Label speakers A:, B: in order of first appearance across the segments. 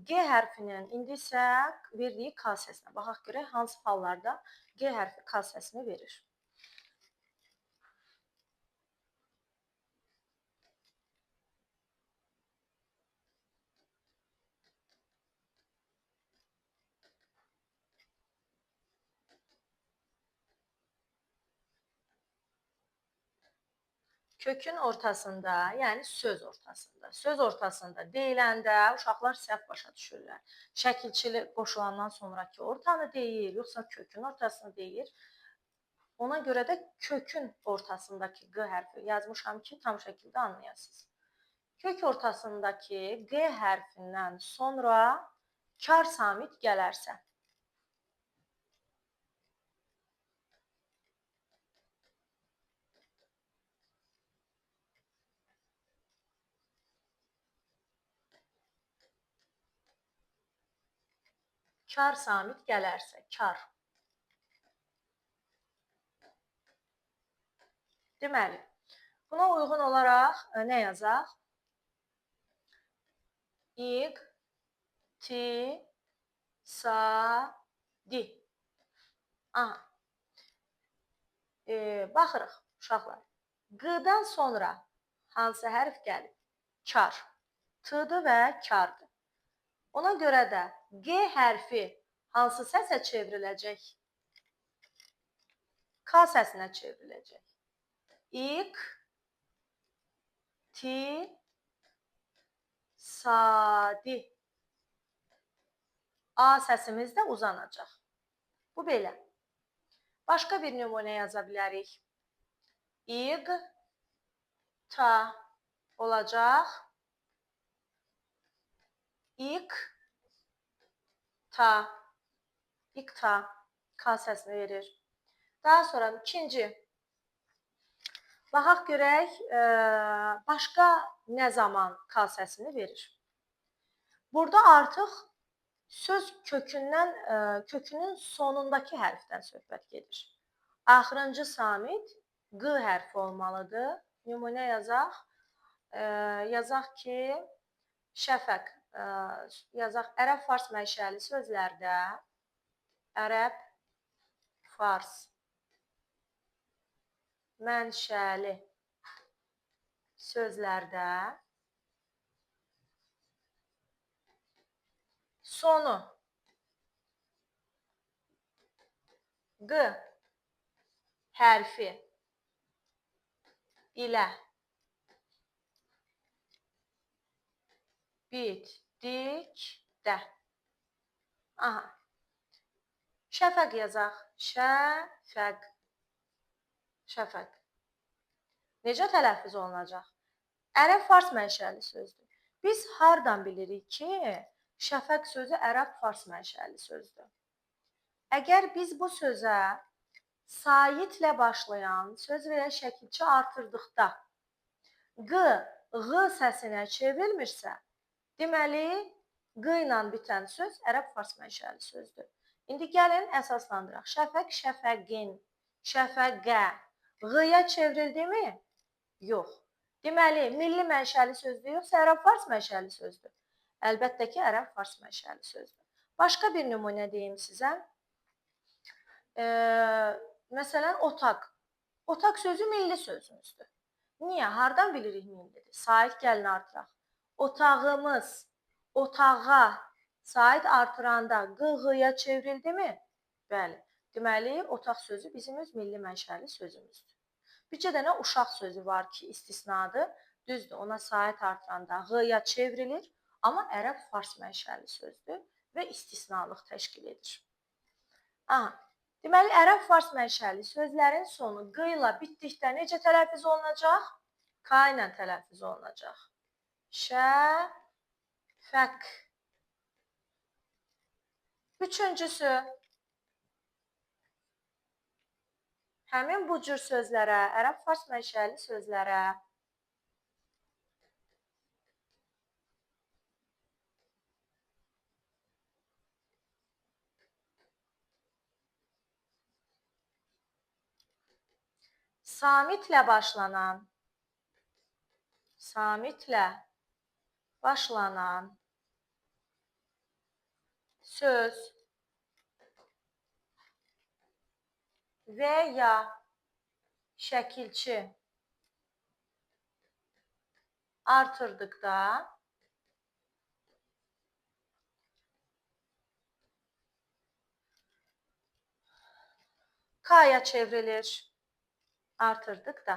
A: G hərfinin indi isə verdiyi K səsinə baxaq görək hansı hallarda G hərfi K səsini verir. Kökün ortasında, yəni söz ortasında deyiləndə uşaqlar səhv başa düşürlər. Şəkilçili qoşulandan sonraki ortanı deyir, yoxsa kökün ortasını deyir. Ona görə də kökün ortasındakı G hərfi yazmışam ki, tam şəkildə anlayasınız. Kök ortasındakı G hərfindən sonra kar samit gələrsə. Kar samit gələrsə, kar. Deməli, buna uyğun olaraq nə yazaq? İq, ti, sa, di. Aha. Baxırıq, uşaqlar. Q'dan sonra hansı hərf gəlib? Kar. T'dır və kardır. Ona görə də G hərfi hansı səsə çevriləcək? K səsinə çevriləcək. İq, ti, sa, di. A səsimiz də uzanacaq. Bu belə. Başqa bir nümunə yaza bilərik. İq, ta olacaq. İq, ta. İq, ta. K səsini verir. Daha sonra ikinci. Baxaq görək, başqa nə zaman K səsini verir. Burada artıq söz kökünün sonundakı hərfdən söhbət gedir. Axırıncı samit Q hərfi olmalıdır. Nümunə yazaq. Yazaq ki, şəfəq. Yazaq ərəb fars mənşəli sözlərdə. Ərəb fars mənşəli sözlərdə sonu Q hərfi ilə bitdikdə. Aha. Şəfəq yazaq. Şəfəq. Şəfəq. Necə tələffüz olunacaq? Ərəb fars mənşəli sözdür. Biz hardan bilirik ki, şəfəq sözü ərəb fars mənşəli sözdür? Əgər biz bu sözə saitlə başlayan söz və ya şəkilçi artırdıqda Q, Ğ səsinə çevrilmirsə, deməli, Q ilə bitən söz ərəb fars mənşəli sözdür. İndi gəlin əsaslandıraq. Şəfəq, şəfəqin, şəfəqə. Ğ-ya çevrildimi? Yox. Deməli, milli mənşəli sözdür, yoxsa ərəb fars mənşəli sözdür? Əlbəttə ki, ərəb fars mənşəli sözdür. Başqa bir nümunə deyim sizə. Məsələn, otaq. Otaq sözü milli sözümüzdür. Niyə? Hardan bilirik millidir? Sait gəlin artıraq. Otağımız, otağa sait artıranda Q-Ğ-ya çevrildimi? Bəli. Deməli, otaq sözü bizim öz milli mənşəli sözümüzdür. Bircə dənə uşaq sözü var ki, istisnadır. Düzdür, ona sait artıranda Ğ-ya çevrilir, amma ərəb fars mənşəli sözdür və istisnalıq təşkil edir. Aha. Deməli, ərəb fars mənşəli sözlərin sonu Q ilə bitdikdə necə tələffüz olunacaq? K ilə tələffüz olunacaq. Şəfəq. Üçüncüsü, həmin bu cür sözlərə, ərəb fars mənşəli sözlərə samitlə başlanan söz və ya şəkilçi artırdıqda K-ya çevrilir. Artırdıqda.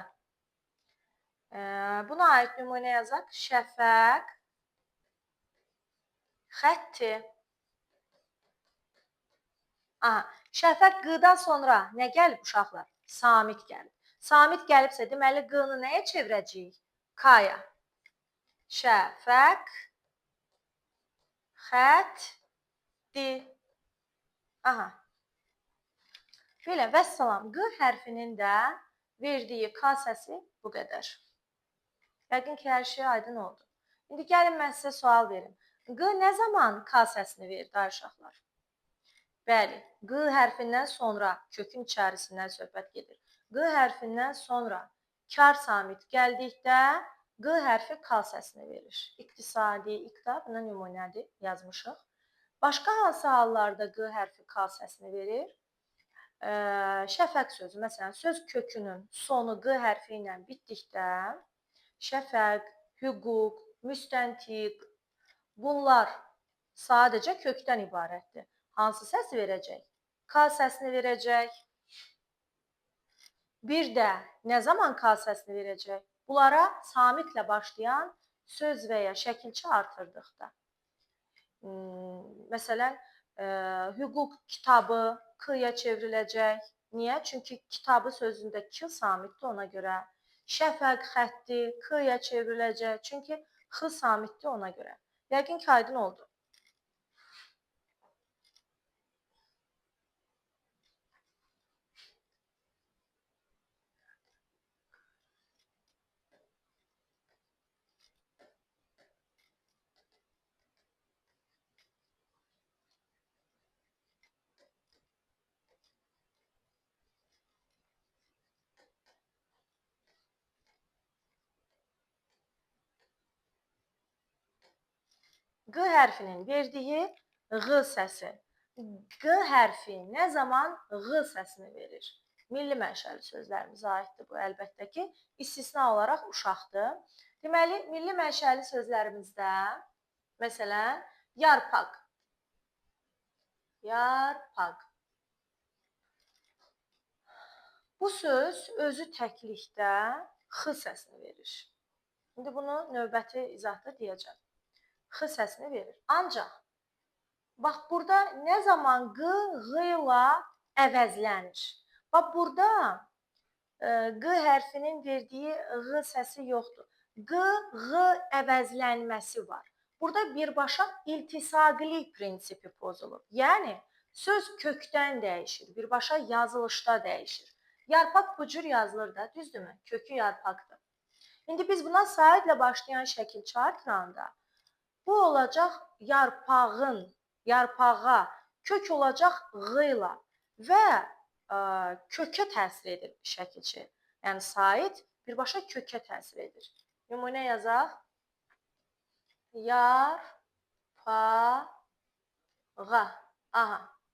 A: Buna aid nümunə yazaq. Şəfəq xətti. Şəfəq qdan sonra nə gəlib uşaqlar? Samit gəlib. Samit gəlibsə, deməli qını nəyə çevirəcəyik? K-ya. Şəfəq xətti. Belə, vəssalam. Q hərfinin də verdiyi K səsi bu qədər. Yəqin ki, hər şey aydın oldu. İndi gəlin mən sizə sual verim. Q nə zaman K səsini verdi uşaqlar? Bəli, Q hərfindən sonra kökün içərisindən söhbət gedir. Q hərfindən sonra kar samit gəldikdə Q hərfi K səsini verir. İqtisadi, iqta buna nümunədir, yazmışıq. Başqa hansı hallarda Q hərfi K səsini verir? Şəfəq sözü, məsələn, söz kökünün sonu Q hərfi ilə bitdikdə şəfəq, hüquq, müstəntiq, bunlar sadəcə kökdən ibarətdir. Hansı səsi verəcək? K səsini verəcək. Bir də nə zaman K səsini verəcək? Bunlara samitlə başlayan söz və ya şəkilçi artırdıqda. Məsələn, hüquq kitabı K-ya çevriləcək. Niyə? Çünki kitabı sözündə K samitdir ona görə. Şəfəq xətti K-ya çevriləcək. Çünki X samitdir ona görə. Yəqin ki, aydın oldu. Q hərfinin verdiyi Q səsi. Q hərfi nə zaman Q səsini verir? Milli mənşəli sözlərimizə aiddir bu, əlbəttə ki, istisna olaraq uşaqdır. Deməli, milli mənşəli sözlərimizdə, məsələn, yarpaq. Yarpaq. Bu söz özü təklikdə X səsini verir. İndi bunu növbəti izahda deyəcəm. X səsini verir. Ancaq, bax, burada nə zaman Q, Q ilə əvəzlənir? Bax, burada Q hərfinin verdiyi Q səsi yoxdur. Q, Q əvəzlənməsi var. Burada birbaşa iltisaqlik prinsipi pozulur. Yəni, söz kökdən dəyişir, birbaşa yazılışda dəyişir. Yarpaq bu cür yazılır da, düzdürmü? Kökü yarpaqdır. İndi biz buna saitlə başlayan şəkilçi artıranda, bu olacaq yarpağın, yarpağa, kök olacaq Q ilə və kökə təsir edir şəkilçi. Yəni, sait birbaşa kökə təsir edir. Nümunə yazaq. Yarpağa.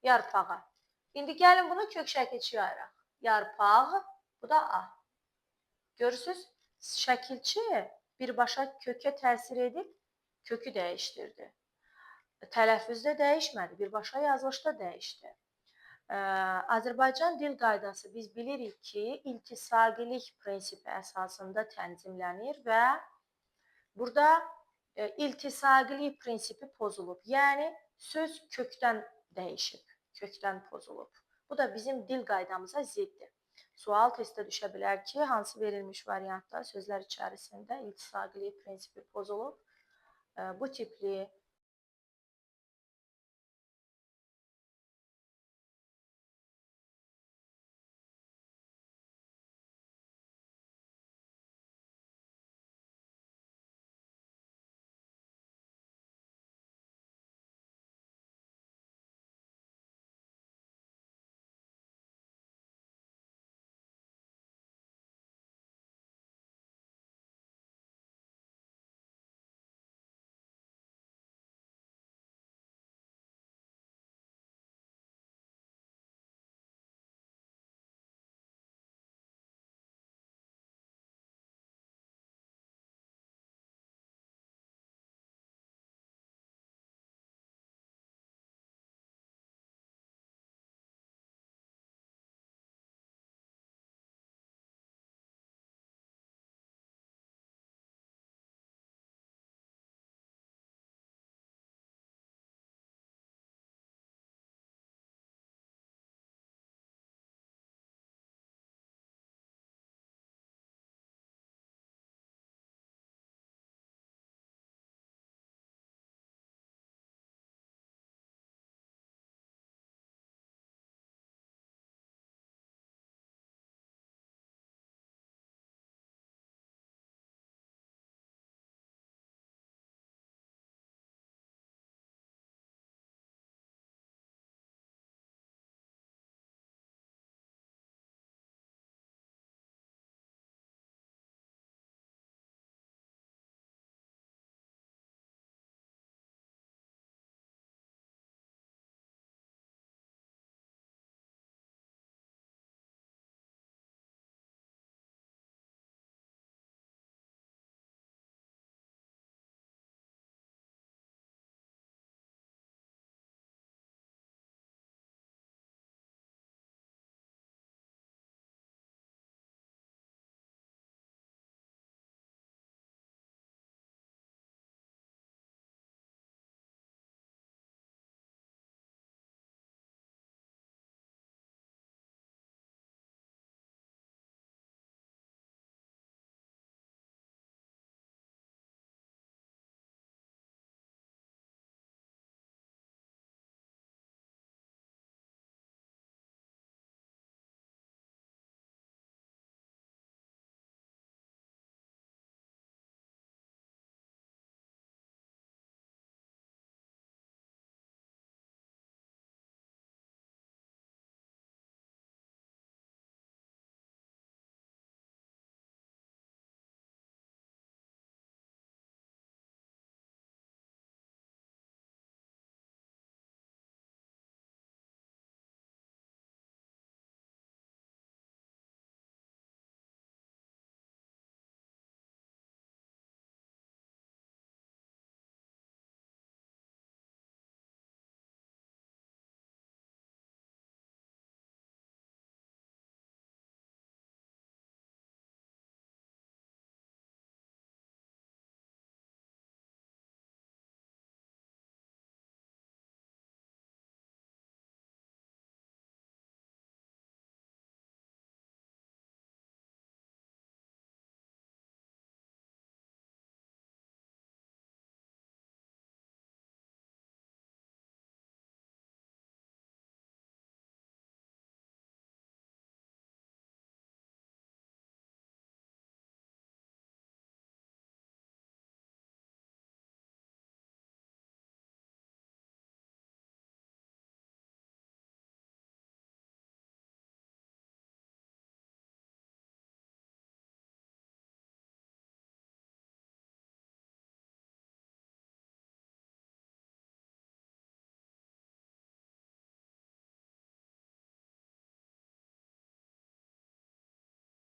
A: Yarpağa. İndi gəlin bunu kök şəkilçiyə ayıraq. Yarpaq, bu da A. Görürsünüz, şəkilçi birbaşa kökə təsir edib, kökü dəyişdirdi. Tələffüzdə dəyişmədi, birbaşa yazılışda dəyişdi. Azərbaycan dil qaydası biz bilirik ki, iltisaqilik prinsipi əsasında tənzimlənir və burada iltisaqilik prinsipi pozulub. Yəni, söz kökdən dəyişib, kökdən pozulub. Bu da bizim dil qaydamıza ziddir. Sual testdə düşə bilər ki, hansı verilmiş variantda sözlər içərisində iltisaqilik prinsipi pozulub? Bu tipli